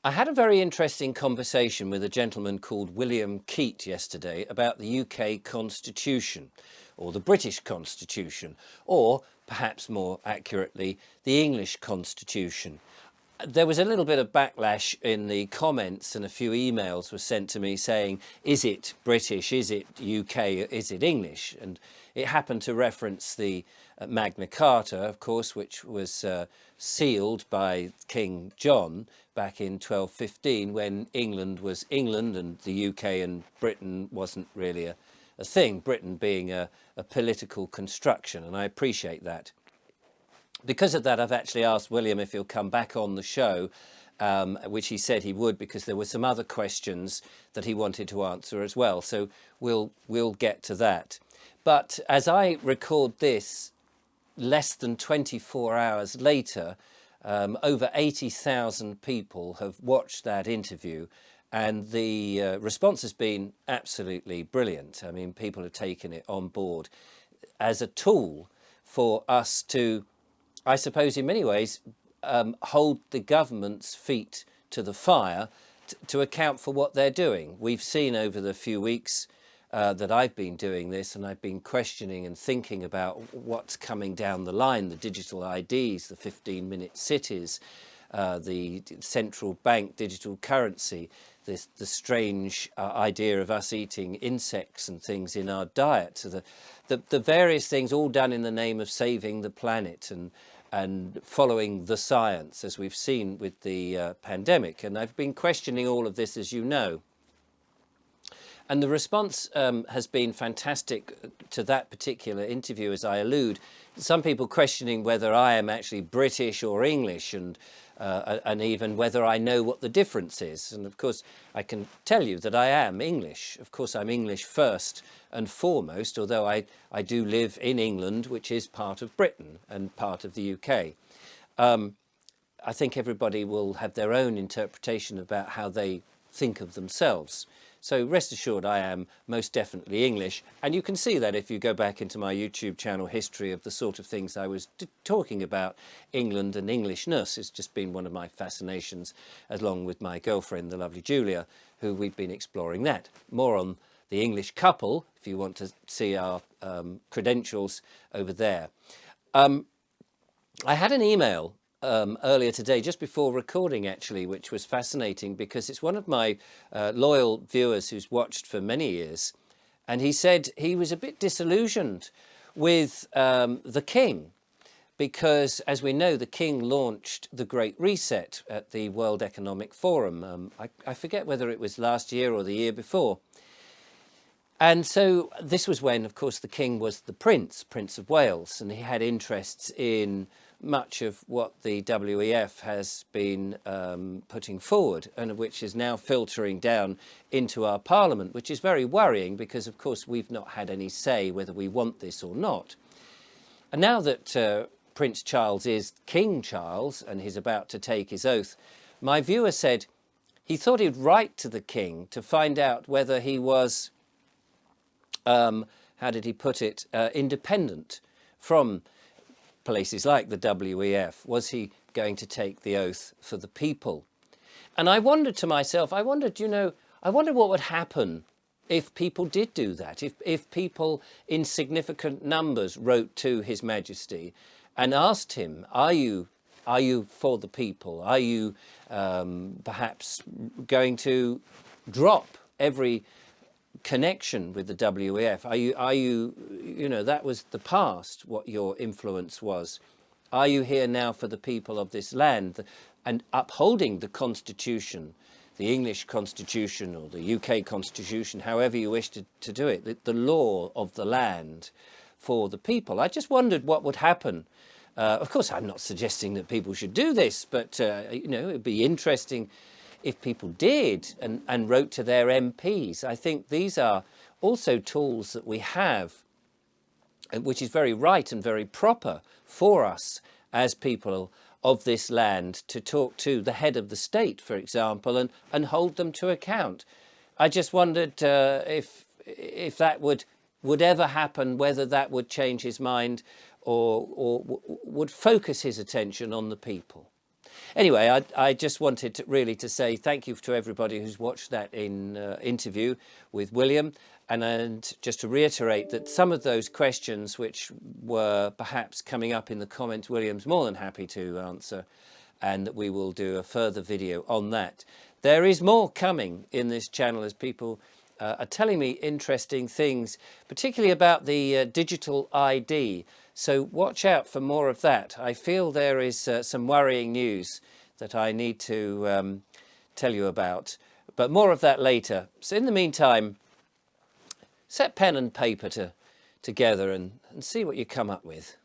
I had a very interesting conversation with a gentleman called William Keat yesterday about the UK Constitution, or the British Constitution, or perhaps more accurately, the English Constitution. There was a little bit of backlash in the comments, and a few emails were sent to me saying, is it British, is it UK, is it English? And it happened to reference the Magna Carta, of course, which was sealed by King John back in 1215, when England was England and the UK and Britain wasn't really a thing, Britain being a political construction, and I appreciate that. Because of that, I've actually asked William if he'll come back on the show, which he said he would, because there were some other questions that he wanted to answer as well. So we'll get to that. But as I record this, less than 24 hours later, over 80,000 people have watched that interview, and the response has been absolutely brilliant. I mean, people have taken it on board as a tool for us to, I suppose, in many ways, hold the government's feet to the fire to account for what they're doing. We've seen over the few weeks that I've been doing this, and I've been questioning and thinking about what's coming down the line, the digital IDs, the 15-minute cities, the central bank digital currency, the strange idea of us eating insects and things in our diet, so the various things all done in the name of saving the planet and following the science, as we've seen with the pandemic. And I've been questioning all of this, as you know. And the response has been fantastic to that particular interview, as I allude. Some people questioning whether I am actually British or English, and even whether I know what the difference is. And of course, I can tell you that I am English. Of course, I'm English first and foremost, although I do live in England, which is part of Britain and part of the UK. I think everybody will have their own interpretation about how they think of themselves. So rest assured, I am most definitely English. And you can see that if you go back into my YouTube channel history of the sort of things I was talking about. England and Englishness has just been one of my fascinations, along with my girlfriend, the lovely Julia, who we've been exploring that. More on the English couple, if you want to see our credentials over there. I had an email earlier today, just before recording actually, which was fascinating because it's one of my loyal viewers who's watched for many years, and he said he was a bit disillusioned with the King, because as we know, the King launched the Great Reset at the World Economic Forum. I forget whether it was last year or the year before. And so this was when, of course, the King was the Prince of Wales, and he had interests in much of what the WEF has been putting forward, and which is now filtering down into our Parliament, which is very worrying because, of course, we've not had any say whether we want this or not. And now that Prince Charles is King Charles and he's about to take his oath, my viewer said he thought he'd write to the King to find out whether he was, how did he put it, independent from places like the WEF. Was he going to take the oath for the people? And I wondered to myself, I wondered what would happen if people did do that, if people in significant numbers wrote to His Majesty and asked him, are you for the people? Are you perhaps going to drop every connection with the WEF? Are you, that was the past, what your influence was. Are you here now for the people of this land and upholding the Constitution, the English Constitution or the UK Constitution, however you wish to do it, the law of the land for the people? I just wondered what would happen. Of course, I'm not suggesting that people should do this, but, it'd be interesting if people did and wrote to their MPs. I think these are also tools that we have, which is very right and very proper for us as people of this land to talk to the head of the state, for example, and hold them to account. I just wondered if that would ever happen, whether that would change his mind or would focus his attention on the people. Anyway, I just wanted to really to say thank you to everybody who's watched that interview with William, and just to reiterate that some of those questions which were perhaps coming up in the comments, William's more than happy to answer, and that we will do a further video on that. There is more coming in this channel as people are telling me interesting things, particularly about the digital ID. So watch out for more of that. I feel there is some worrying news that I need to tell you about, but more of that later. So in the meantime, set pen and paper together and see what you come up with.